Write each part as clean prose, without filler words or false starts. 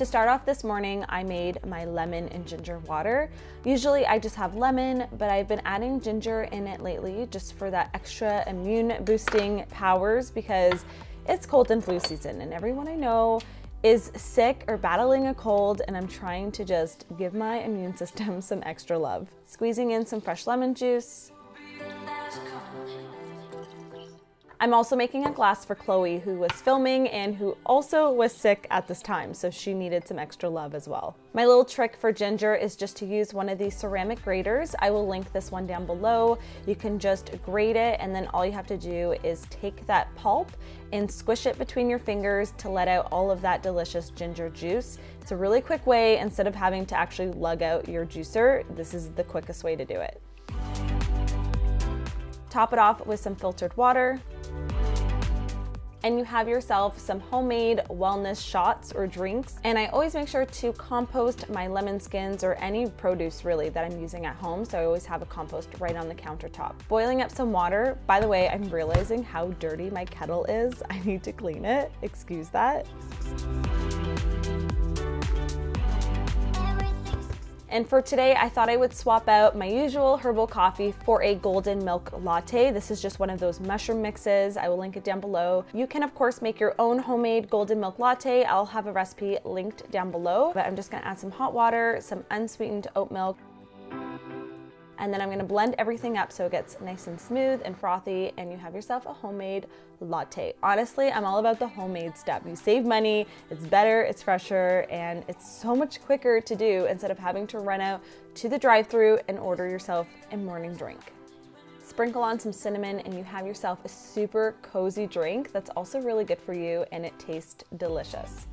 To start off this morning, I made my lemon and ginger water. Usually I just have lemon, but I've been adding ginger in it lately just for that extra immune boosting powers because it's cold and flu season and everyone I know is sick or battling a cold, and I'm trying to just give my immune system some extra love. Squeezing in some fresh lemon juice. I'm also making a glass for Chloe, who was filming and who also was sick at this time, so she needed some extra love as well. My little trick for ginger is just to use one of these ceramic graters. I will link this one down below. You can just grate it, and then all you have to do is take that pulp and squish it between your fingers to let out all of that delicious ginger juice. It's a really quick way. Instead of having to actually lug out your juicer, this is the quickest way to do it. Top it off with some filtered water, and you have yourself some homemade wellness shots or drinks. And I always make sure to compost my lemon skins or any produce really that I'm using at home, so I always have a compost right on the countertop. Boiling up some water. By the way, I'm realizing how dirty my kettle is. I need to clean it, excuse that. And for today, I thought I would swap out my usual herbal coffee for a golden milk latte. This is just one of those mushroom mixes. I will link it down below. You can of course make your own homemade golden milk latte. I'll have a recipe linked down below, but I'm just gonna add some hot water, some unsweetened oat milk, and then I'm gonna blend everything up so it gets nice and smooth and frothy, and you have yourself a homemade latte. Honestly, I'm all about the homemade stuff. You save money, it's better, it's fresher, and it's so much quicker to do instead of having to run out to the drive-thru and order yourself a morning drink. Sprinkle on some cinnamon and you have yourself a super cozy drink that's also really good for you, and it tastes delicious.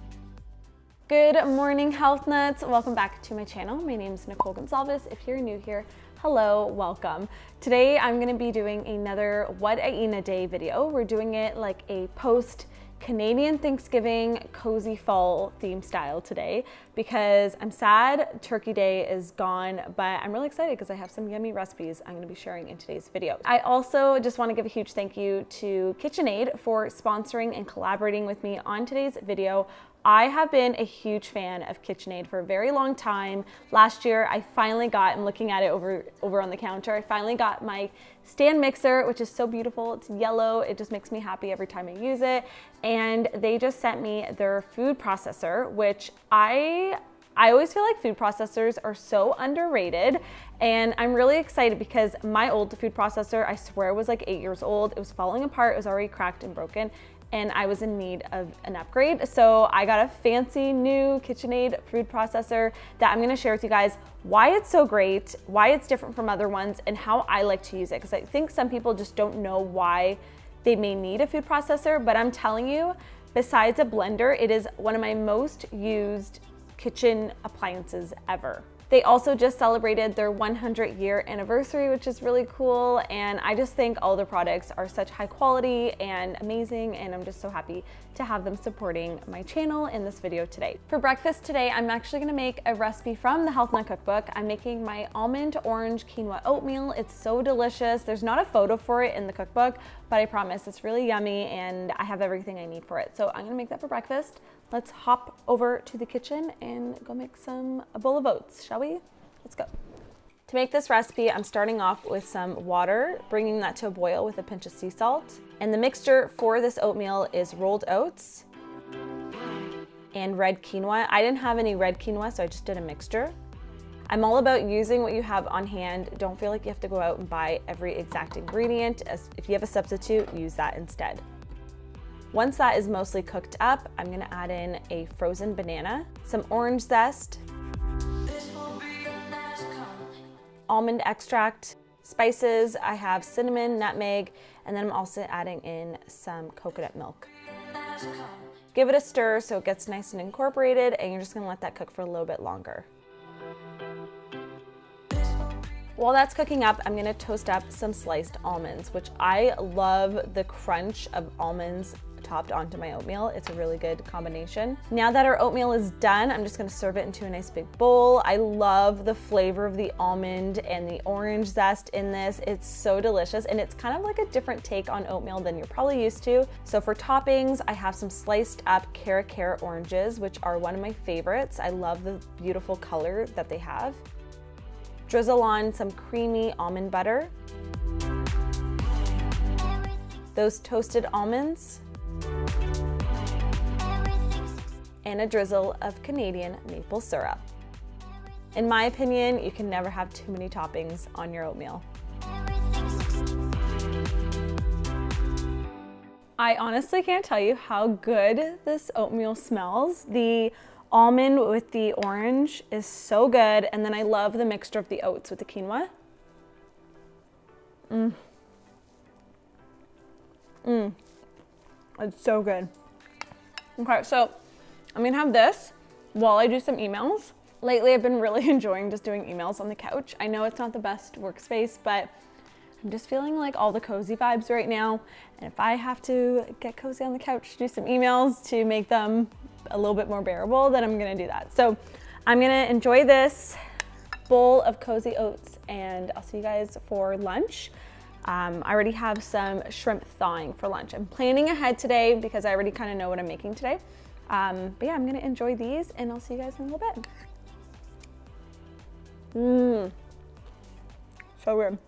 Good morning, Health Nuts. Welcome back to my channel. My name is Nikole Gonsalves. If you're new here, hello, welcome. Today I'm gonna be doing another What I Eat in a Day video. We're doing it like a post-Canadian Thanksgiving cozy fall theme style today because I'm sad Turkey Day is gone, but I'm really excited because I have some yummy recipes I'm gonna be sharing in today's video. I also just wanna give a huge thank you to KitchenAid for sponsoring and collaborating with me on today's video. I have been a huge fan of KitchenAid for a very long time. Last year, I finally got, I'm looking at it over on the counter, I finally got my stand mixer, which is so beautiful. It's yellow. It just makes me happy every time I use it. And they just sent me their food processor, which I always feel like food processors are so underrated. And I'm really excited because my old food processor, I swear, was like 8 years old. It was falling apart. It was already cracked and broken, and I was in need of an upgrade. So I got a fancy new KitchenAid food processor that I'm gonna share with you guys why it's so great, why it's different from other ones, and how I like to use it. Because I think some people just don't know why they may need a food processor, but I'm telling you, besides a blender, it is one of my most used kitchen appliances ever. They also just celebrated their 100-year anniversary, which is really cool. And I just think all their products are such high quality and amazing. And I'm just so happy to have them supporting my channel in this video today. For breakfast today, I'm actually gonna make a recipe from the HealthNut cookbook. I'm making my almond orange quinoa oatmeal. It's so delicious. There's not a photo for it in the cookbook, but I promise it's really yummy and I have everything I need for it. So I'm gonna make that for breakfast. Let's hop over to the kitchen and go make a bowl of oats, shall we? Let's go. To make this recipe, I'm starting off with some water, bringing that to a boil with a pinch of sea salt. And the mixture for this oatmeal is rolled oats and red quinoa. I didn't have any red quinoa, so I just did a mixture. I'm all about using what you have on hand. Don't feel like you have to go out and buy every exact ingredient. If you have a substitute, use that instead. Once that is mostly cooked up, I'm gonna add in a frozen banana, some orange zest, almond extract, spices. I have cinnamon, nutmeg, and then I'm also adding in some coconut milk. Give it a stir so it gets nice and incorporated, and you're just gonna let that cook for a little bit longer. While that's cooking up, I'm gonna toast up some sliced almonds, which I love the crunch of almonds topped onto my oatmeal. It's a really good combination. Now that our oatmeal is done, I'm just gonna serve it into a nice big bowl. I love the flavor of the almond and the orange zest in this. It's so delicious, and it's kind of like a different take on oatmeal than you're probably used to. So for toppings, I have some sliced up Cara oranges, which are one of my favorites. I love the beautiful color that they have. Drizzle on some creamy almond butter, those toasted almonds, and a drizzle of Canadian maple syrup. In my opinion, you can never have too many toppings on your oatmeal. I honestly can't tell you how good this oatmeal smells. The almond with the orange is so good, and then I love the mixture of the oats with the quinoa. It's so good. Okay, so I'm gonna have this while I do some emails. Lately, I've been really enjoying just doing emails on the couch. I know it's not the best workspace, but I'm just feeling like all the cozy vibes right now. And if I have to get cozy on the couch to do some emails to make them a little bit more bearable, then I'm gonna do that. So I'm gonna enjoy this bowl of cozy oats, and I'll see you guys for lunch. I already have some shrimp thawing for lunch. I'm planning ahead today because I already kind of know what I'm making today. But yeah, I'm gonna enjoy these, and I'll see you guys in a little bit. So good.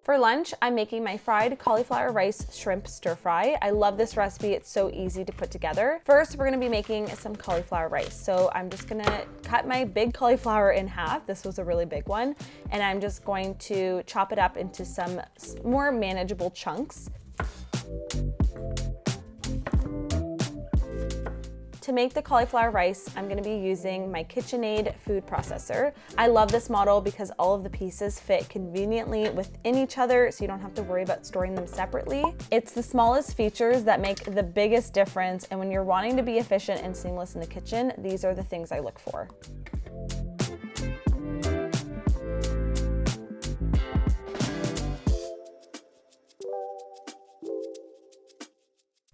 For lunch, I'm making my fried cauliflower rice shrimp stir fry. I love this recipe. It's so easy to put together. First, we're gonna be making some cauliflower rice. So I'm just gonna cut my big cauliflower in half. This was a really big one. And I'm just going to chop it up into some more manageable chunks. To make the cauliflower rice, I'm gonna be using my KitchenAid food processor. I love this model because all of the pieces fit conveniently within each other, so you don't have to worry about storing them separately. It's the smallest features that make the biggest difference, and when you're wanting to be efficient and seamless in the kitchen, these are the things I look for.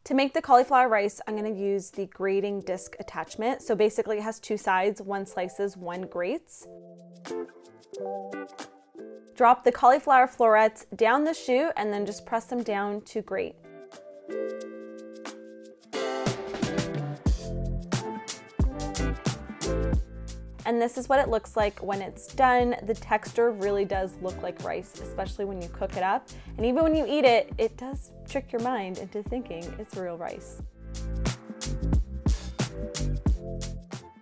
To make the cauliflower rice, I'm gonna use the grating disc attachment. So basically it has two sides, one slices, one grates. Drop the cauliflower florets down the chute and then just press them down to grate. And this is what it looks like when it's done. The texture really does look like rice, especially when you cook it up. And even when you eat it, it does trick your mind into thinking it's real rice.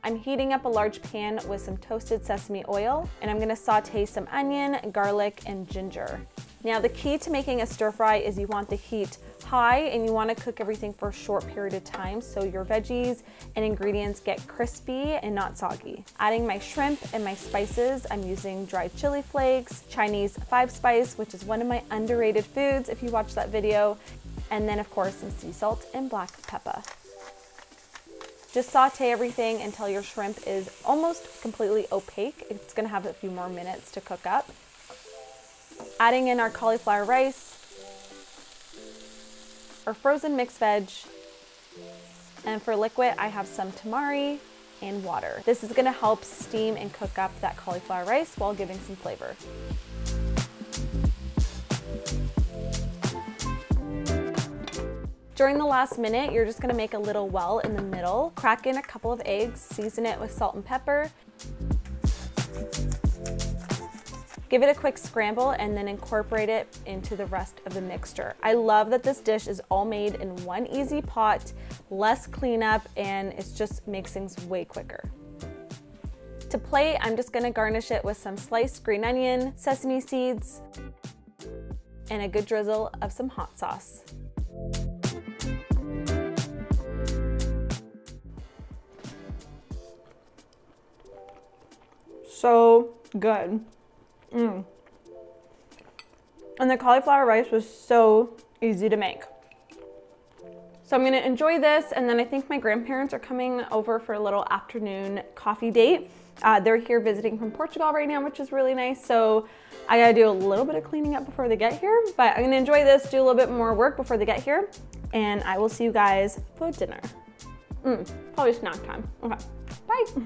I'm heating up a large pan with some toasted sesame oil, and I'm gonna saute some onion, garlic, and ginger. Now the key to making a stir fry is you want the heat high and you want to cook everything for a short period of time so your veggies and ingredients get crispy and not soggy. Adding my shrimp and my spices, I'm using dried chili flakes, Chinese 5-spice, which is one of my underrated foods if you watch that video, and then of course some sea salt and black pepper. Just saute everything until your shrimp is almost completely opaque. It's gonna have a few more minutes to cook up. Adding in our cauliflower rice, our frozen mixed veg, and for liquid, I have some tamari and water. This is gonna help steam and cook up that cauliflower rice while giving some flavor. During the last minute, you're just gonna make a little well in the middle, crack in a couple of eggs, season it with salt and pepper. Give it a quick scramble and then incorporate it into the rest of the mixture. I love that this dish is all made in one easy pot, less cleanup, and it just makes things way quicker. To plate, I'm just gonna garnish it with some sliced green onion, sesame seeds, and a good drizzle of some hot sauce. So good. And the cauliflower rice was so easy to make. So I'm gonna enjoy this, and then I think my grandparents are coming over for a little afternoon coffee date. They're here visiting from Portugal right now, which is really nice. So I gotta do a little bit of cleaning up before they get here, but I'm gonna enjoy this, do a little bit more work before they get here, and I will see you guys for dinner. Probably snack time. Okay, bye.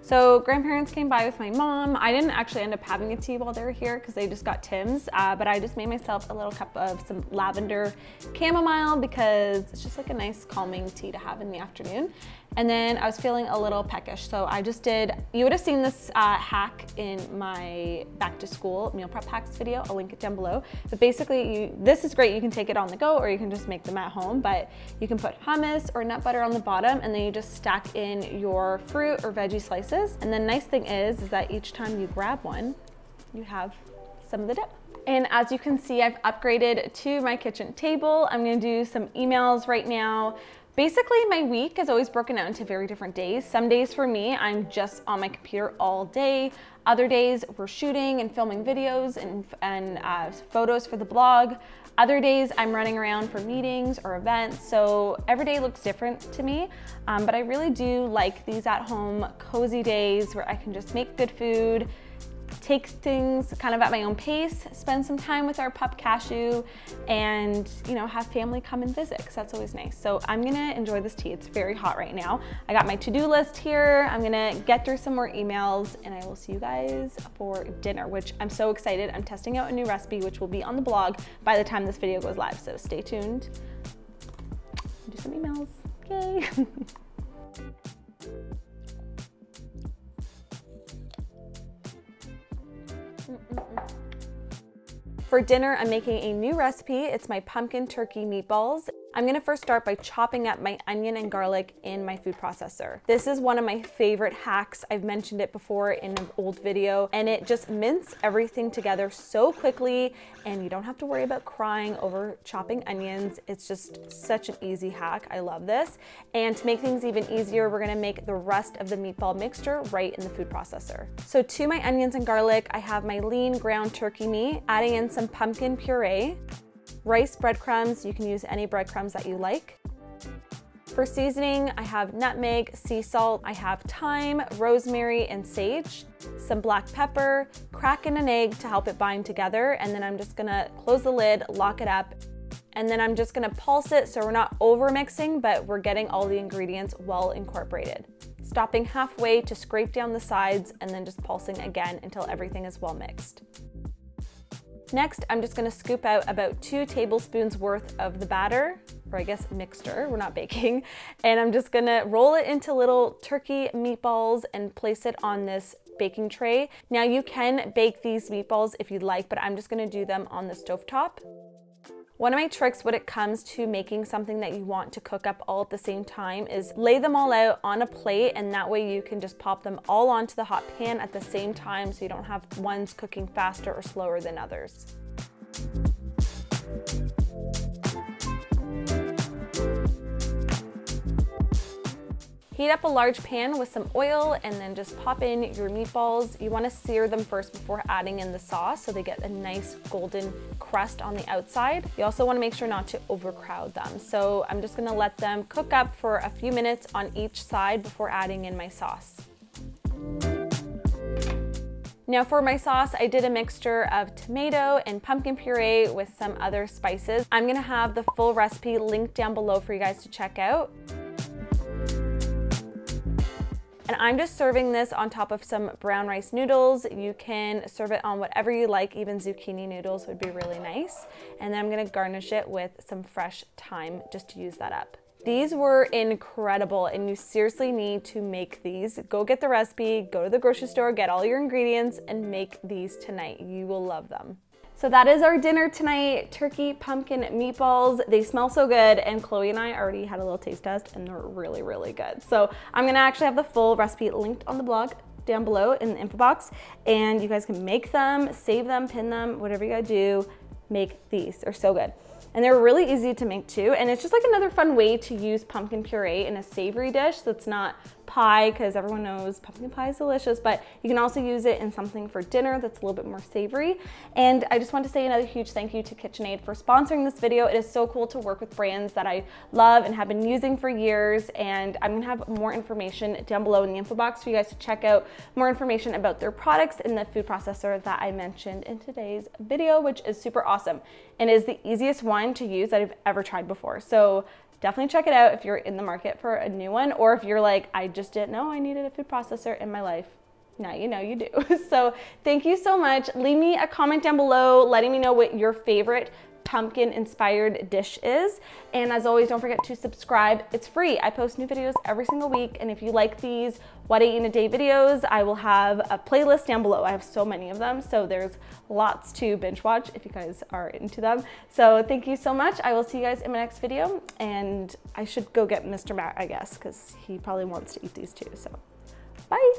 So grandparents came by with my mom. I didn't actually end up having a tea while they were here because they just got Tim's, but I just made myself a little cup of some lavender chamomile because it's just like a nice calming tea to have in the afternoon. And then I was feeling a little peckish, so I just did, you would have seen this hack in my back to school meal prep hacks video. I'll link it down below. But basically, this is great. You can take it on the go or you can just make them at home, but you can put hummus or nut butter on the bottom and then you just stack in your fruit or veggie slices. And the nice thing is that each time you grab one, you have some of the dip. And as you can see, I've upgraded to my kitchen table. I'm gonna do some emails right now. Basically, my week is always broken out into very different days. Some days for me, I'm just on my computer all day. Other days, we're shooting and filming videos and photos for the blog. Other days, I'm running around for meetings or events. So every day looks different to me, but I really do like these at-home cozy days where I can just make good food, take things kind of at my own pace, spend some time with our pup Cashew, and have family come and visit because that's always nice. So I'm gonna enjoy this tea. It's very hot right now. I got my to-do list here. I'm gonna get through some more emails and I will see you guys for dinner, which I'm so excited. I'm testing out a new recipe, which will be on the blog by the time this video goes live. So stay tuned. Do some emails, yay. For dinner, I'm making a new recipe. It's my pumpkin turkey meatballs. I'm gonna first start by chopping up my onion and garlic in my food processor. This is one of my favorite hacks. I've mentioned it before in an old video, and it just minces everything together so quickly, and you don't have to worry about crying over chopping onions. It's just such an easy hack. I love this. And to make things even easier, we're gonna make the rest of the meatball mixture right in the food processor. So to my onions and garlic, I have my lean ground turkey meat, adding in some pumpkin puree, rice breadcrumbs. You can use any breadcrumbs that you like. For seasoning, I have nutmeg, sea salt, I have thyme, rosemary, and sage, some black pepper, cracking an egg to help it bind together, and then I'm just gonna close the lid, lock it up, and then I'm just gonna pulse it so we're not over mixing, but we're getting all the ingredients well incorporated. Stopping halfway to scrape down the sides and then just pulsing again until everything is well mixed. Next, I'm just gonna scoop out about 2 tablespoons worth of the batter, or I guess mixture, we're not baking, and I'm just gonna roll it into little turkey meatballs and place it on this baking tray. Now you can bake these meatballs if you'd like, but I'm just gonna do them on the stovetop. One of my tricks when it comes to making something that you want to cook up all at the same time is lay them all out on a plate, and that way you can just pop them all onto the hot pan at the same time so you don't have ones cooking faster or slower than others. Heat up a large pan with some oil and then just pop in your meatballs. You want to sear them first before adding in the sauce so they get a nice golden crust on the outside. You also want to make sure not to overcrowd them. So I'm just going to let them cook up for a few minutes on each side before adding in my sauce. Now for my sauce, I did a mixture of tomato and pumpkin puree with some other spices. I'm going to have the full recipe linked down below for you guys to check out. And I'm just serving this on top of some brown rice noodles. You can serve it on whatever you like, even zucchini noodles would be really nice. And then I'm gonna garnish it with some fresh thyme just to use that up. These were incredible and you seriously need to make these. Go get the recipe, go to the grocery store, get all your ingredients and make these tonight. You will love them. So that is our dinner tonight, turkey pumpkin meatballs. They smell so good, and Chloe and I already had a little taste test and they're really, really good. So I'm gonna actually have the full recipe linked on the blog down below in the info box, and you guys can make them, save them, pin them, whatever you gotta do, make these. They're so good. And they're really easy to make too, and it's just like another fun way to use pumpkin puree in a savory dish that's not pie, because everyone knows pumpkin pie is delicious, but you can also use it in something for dinner that's a little bit more savory. And I just want to say another huge thank you to KitchenAid for sponsoring this video. It is so cool to work with brands that I love and have been using for years, and I'm gonna have more information down below in the info box for you guys to check out more information about their products in the food processor that I mentioned in today's video, which is super awesome and is the easiest one to use that I've ever tried before. So definitely check it out if you're in the market for a new one, or if you're like, I just didn't know I needed a food processor in my life. Now you know you do. So thank you so much. Leave me a comment down below letting me know what your favorite pumpkin inspired dish is. And as always, don't forget to subscribe. It's free. I post new videos every single week. And if you like these what I eat in a day videos, I will have a playlist down below. I have so many of them. So there's lots to binge watch if you guys are into them. So thank you so much. I will see you guys in my next video. And I should go get Mr. Matt, I guess, because he probably wants to eat these too. So bye.